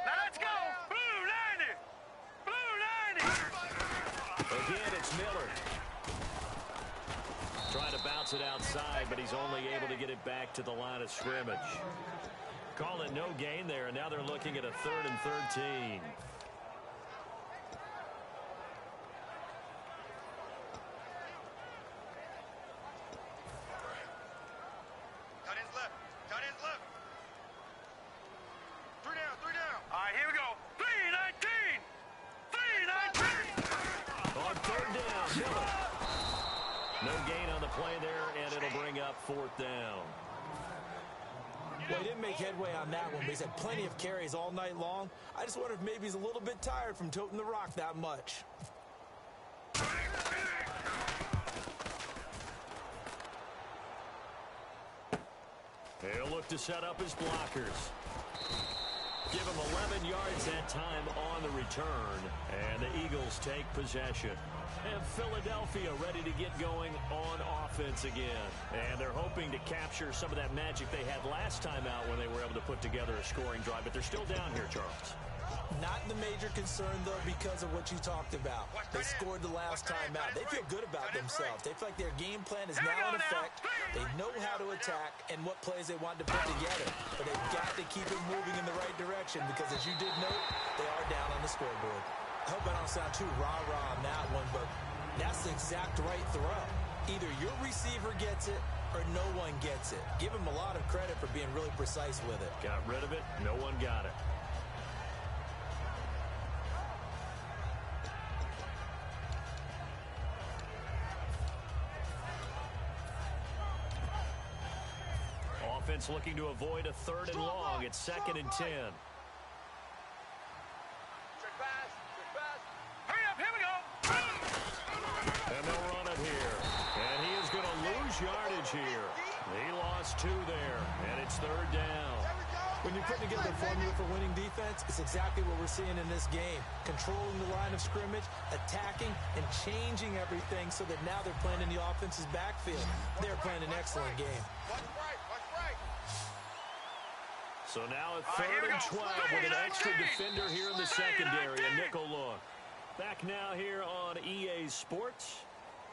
Now let's go. Blue 90. Blue 90. Again, it's Miller. Trying to bounce it outside, but he's only able to get it back to the line of scrimmage. Call it no gain there, and now they're looking at a 3rd and 13. Tight end's left. Tight end's left. 3 down. 3 down. All right, here we go. 319. 319. On 3rd down, Miller. No gain on the play there, and it'll bring up 4th down. Well, he didn't make headway on that one, but he's had plenty of carries all night long. I just wonder if maybe he's a little bit tired from toting the rock that much. He'll look to set up his blockers. Give him 11 yards that time on the return, and the Eagles take possession. And Philadelphia ready to get going on offense again. And they're hoping to capture some of that magic they had last time out when they were able to put together a scoring drive. But they're still down here, Charles. Not the major concern, though, because of what you talked about. They scored the last time out. They feel good about themselves. They feel like their game plan is now in effect. They know how to attack and what plays they want to put together. But they've got to keep it moving in the right direction because, as you did note, they are down on the scoreboard. I hope I don't sound too rah-rah on that one, but that's the exact right throw. Either your receiver gets it or no one gets it. Give him a lot of credit for being really precise with it. Got rid of it. No one got it. Offense looking to avoid a 3rd and long. It's 2nd and 10. Trick pass. Trick pass. Hurry up, here we go. And they'll run it here. And he is going to lose yardage here. He lost 2 there, and it's 3rd down. When you're putting together a formula for winning defense, it's exactly what we're seeing in this game. Controlling the line of scrimmage, attacking, and changing everything so that now they're playing in the offense's backfield. They're playing an excellent game. Watch right. Watch right. So now a 3rd and 12 with an extra defender here in the secondary, a nickel look. Back now here on EA Sports.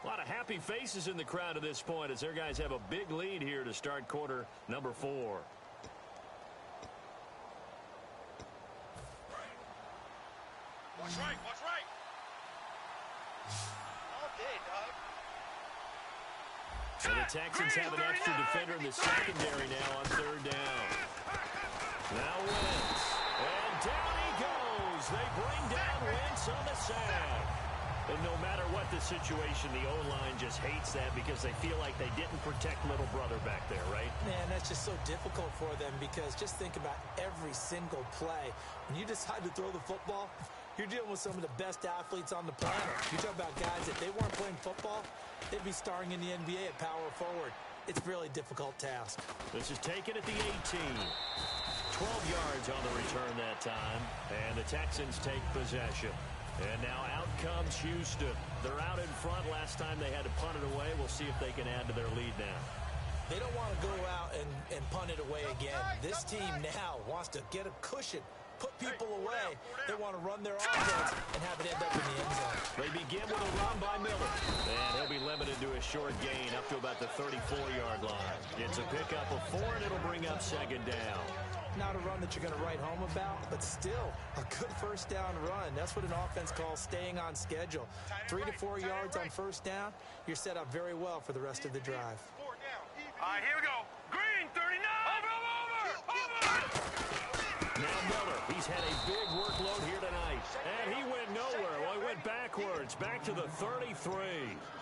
A lot of happy faces in the crowd at this point as their guys have a big lead here to start quarter number 4. Watch right. Watch right. All day, dog. So the Texans have an extra defender in the secondary now on 3rd down. Now Wentz. And down he goes. They bring down Wentz on the sack. And no matter what the situation, the O-line just hates that because they feel like they didn't protect little brother back there, right? Man, that's just so difficult for them because just think about every single play. When you decide to throw the football, you're dealing with some of the best athletes on the planet. You talk about guys, if they weren't playing football, they'd be starring in the NBA at power forward. It's a really difficult task. This is taken at the 18. 12 yards on the return that time, and the Texans take possession. And now out comes Houston. They're out in front. Last time they had to punt it away. We'll see if they can add to their lead now. They don't want to go out and punt it away again. This team now wants to get a cushion, put people away. They want to run their offense and have it end up in the end zone. They begin with a run by Miller. And he'll be limited to a short gain up to about the 34-yard line. It's a pickup of 4, and it'll bring up 2nd down. Not a run that you're going to write home about, but still a good first down run. That's what an offense calls staying on schedule. 3 to 4 yards on first down, you're set up very well for the rest of the drive. 4 down. Even. All right, here we go. Green, 39. Over. Now Miller, he's had a big workload here tonight. And he went nowhere. Well, he went backwards. yards, back to the 33.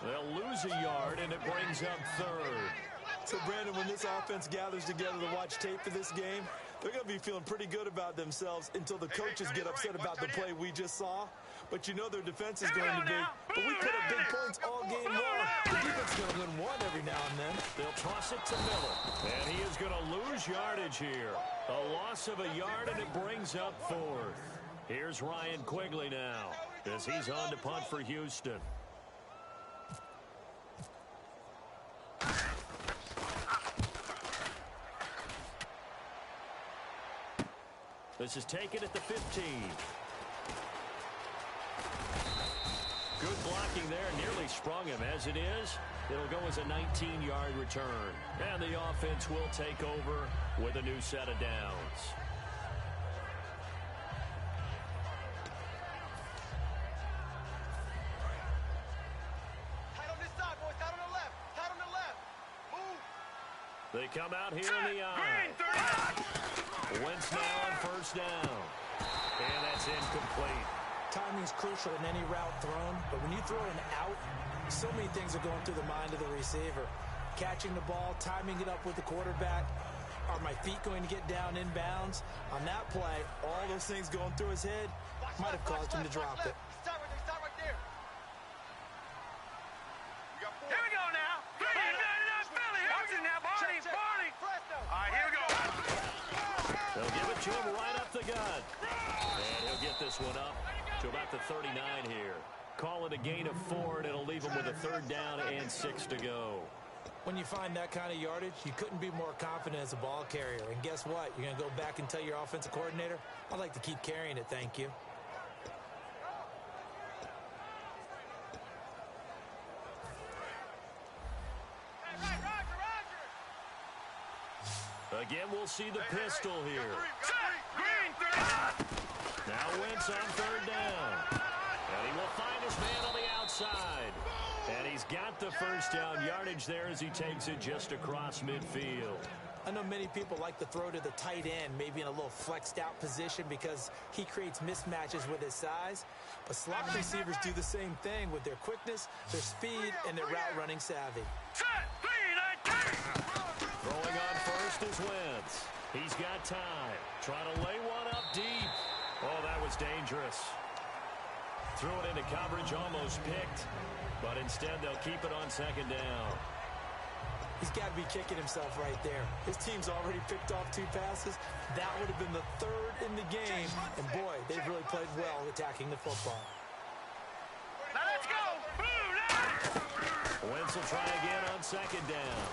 They'll lose a yard, and it brings up third. So, Brandon, when this offense gathers together to watch tape for this game, they're going to be feeling pretty good about themselves until the coaches get upset about the play we just saw. But you know their defense is going to be. But we put up big points all game long. The defense is going to win one every now and then. They'll toss it to Miller. And he is going to lose yardage here. A loss of a yard, and it brings up fourth. Here's Ryan Quigley now as he's on to punt for Houston. This is taken at the 15. Good blocking there. Nearly sprung him. As it is, it'll go as a 19-yard return. And the offense will take over with a new set of downs. Tight on this side, boys. Tight on the left. Tight on the left. Move. They come out here in the eye. Wentz now on first down. And that's incomplete. Timing's crucial in any route thrown, but when you throw an out, so many things are going through the mind of the receiver. Catching the ball, timing it up with the quarterback. Are my feet going to get down inbounds? On that play, all those things going through his head might have caused him to drop it. Stop right there. Here we go now. Watch it now, Barney. All right, here we go. They'll give it to him right up the gut. And he'll get this one up to about the 39 here. Call it a gain of 4, and it'll leave him with a third down and 6 to go. When you find that kind of yardage, you couldn't be more confident as a ball carrier. And guess what? You're going to go back and tell your offensive coordinator, I'd like to keep carrying it, thank you. Again, we'll see the pistol here. Now Wentz on third down. And he will find his man on the outside. And he's got the first down yardage there as he takes it just across midfield. I know many people like to throw to the tight end, maybe in a little flexed out position because he creates mismatches with his size. But slot receivers do the same thing with their quickness, their speed, and their route running savvy. Throwing on first is Wentz. He's got time. Trying to lay one up deep. Oh, that was dangerous. Threw it into coverage, almost picked. But instead, they'll keep it on second down. He's got to be kicking himself right there. His team's already picked off 2 passes. That would have been the 3rd in the game. And boy, they've really played well attacking the football. Now let's go. Wentz will try again on second down.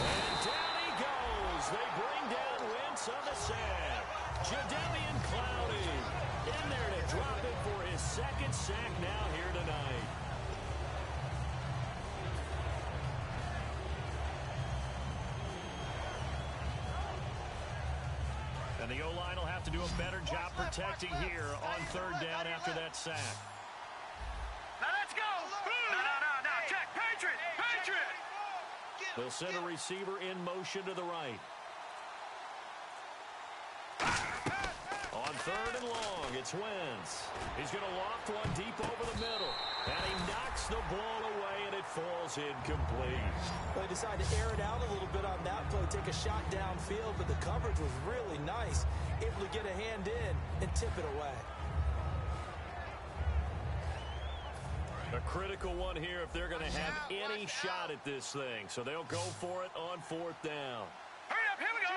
And down he goes. They bring down Wentz on the sack. Jadeveon Clowney in there to drop it for his 2nd sack now here tonight. And the O-line will have to do a better job protecting here on third down after that sack. Now let's go. No. Check. Patriot. They'll send a receiver in motion to the right. On third and long, it's Wentz. He's going to loft one deep over the middle. And he knocks the ball away, and it falls incomplete. Well, they decided to air it out a little bit on that play, take a shot downfield, but the coverage was really nice. Able to get a hand in and tip it away. A critical one here if they're going to have any shot at this thing. So they'll go for it on 4th down. Hurry up. Here we go.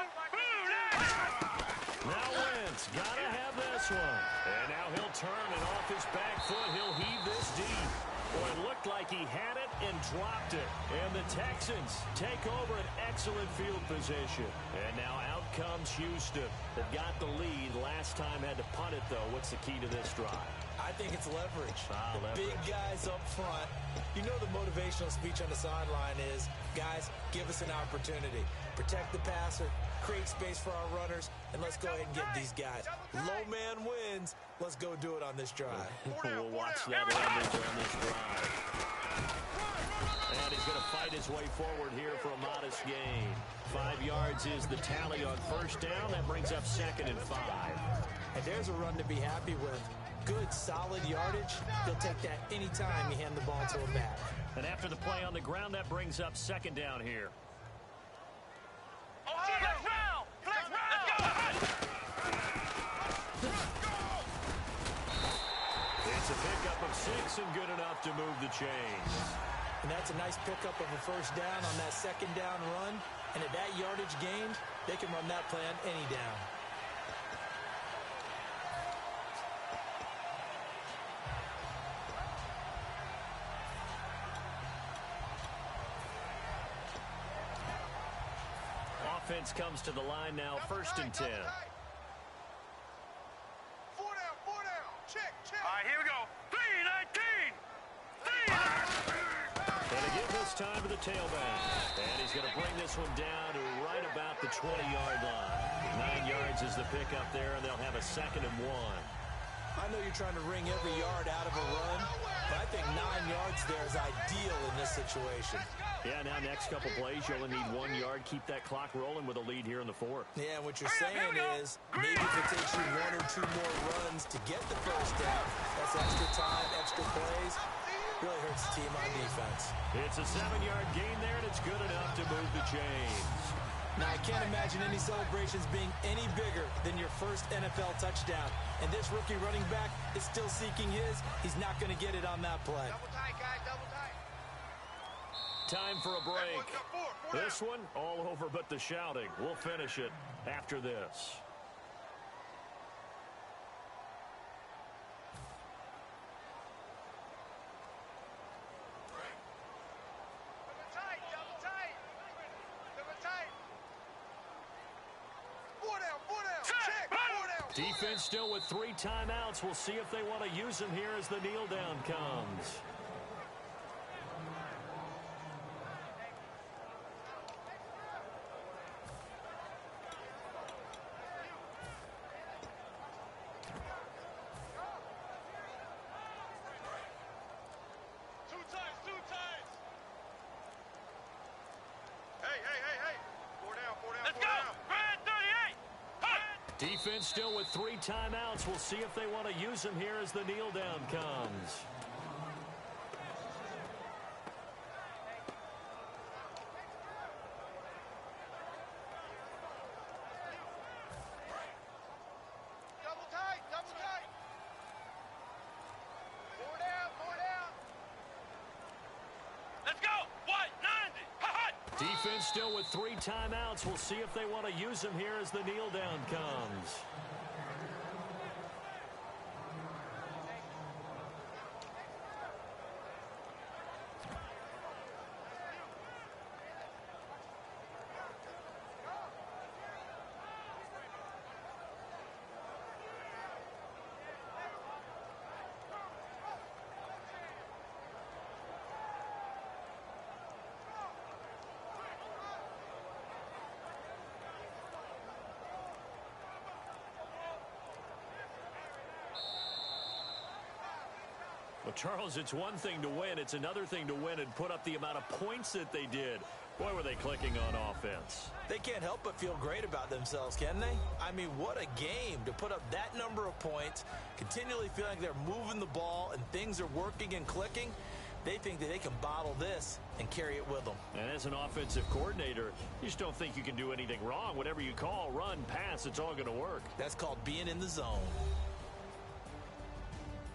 Now Wentz got to have this one. And now he'll turn, and off his back foot, he'll heave this deep. Boy, it looked like he had it and dropped it. And the Texans take over an excellent field position. And now out comes Houston. They've got the lead. Last time had to punt it, though. What's the key to this drive? I think it's leverage. Leverage. Big guys up front. You know the motivational speech on the sideline is, guys, give us an opportunity. Protect the passer, create space for our runners, and let's go ahead and get these guys. Low man wins. Let's go do it on this drive. We'll watch that leverage on this drive. And he's going to fight his way forward here for a modest gain. 5 yards is the tally on first down. That brings up 2nd and 5. And there's a run to be happy with. good, solid yardage, he'll take that anytime you hand the ball to him back. And after the play on the ground, that brings up second down here. Flex round! Flex round! It's a pickup of 6 and good enough to move the chains. And that's a nice pickup of a first down on that second down run. And at that yardage gained, they can run that play on any down. Offense comes to the line now, first and 10. 4 down. Check. All right, here we go. 3-19! And again this time to the tailback. And he's going to bring this one down to right about the 20-yard line. 9 yards is the pickup there, and they'll have a 2nd and 1. I know you're trying to wring every yard out of a run, but I think 9 yards there is ideal in this situation. Yeah, now next couple plays, you only need 1 yard. Keep that clock rolling with a lead here in the 4th. Yeah, and what you're saying is maybe if it takes you 1 or 2 more runs to get the first down, that's extra time, extra plays. Really hurts the team on defense. It's a 7-yard gain there, and it's good enough to move the chains. Now, I can't imagine any celebrations being any bigger than your first NFL touchdown. And this rookie running back is still seeking his. He's not going to get it on that play. Double tight, guys, double tight. Time for a break. This one, all over but the shouting. We'll finish it after this. Double tight. 4 down. Check. 4 down. Defense still with 3 timeouts. We'll see if they want to use them here as the kneel down comes. Two times. Hey. 4 down. Let's go! Grand 38! Defense still with 3 timeouts. We'll see if they want to use them here as the kneel down comes. Double tight. 4 down. Let's go! What? 90! Defense still with 3 timeouts. We'll see if they want to use them here as the kneel down comes. Well, Charles, it's one thing to win. It's another thing to win and put up the amount of points that they did. Boy, were they clicking on offense. They can't help but feel great about themselves, can they? I mean, what a game to put up that number of points, continually feeling like they're moving the ball and things are working and clicking. They think that they can bottle this and carry it with them. And as an offensive coordinator, you just don't think you can do anything wrong. Whatever you call, run, pass, it's all going to work. That's called being in the zone.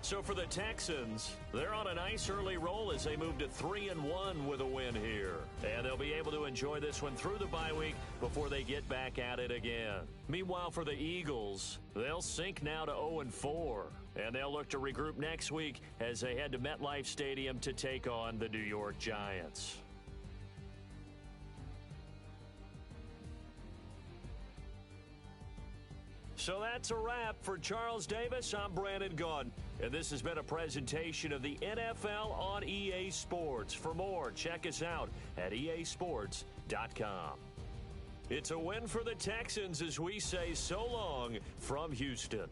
So for the Texans, they're on a nice early roll as they move to 3-1 with a win here. And they'll be able to enjoy this one through the bye week before they get back at it again. Meanwhile, for the Eagles, they'll sink now to 0-4. And they'll look to regroup next week as they head to MetLife Stadium to take on the New York Giants. So that's a wrap. For Charles Davis, I'm Brandon Gaudin. And this has been a presentation of the NFL on EA Sports. For more, check us out at easports.com. It's a win for the Texans as we say so long from Houston.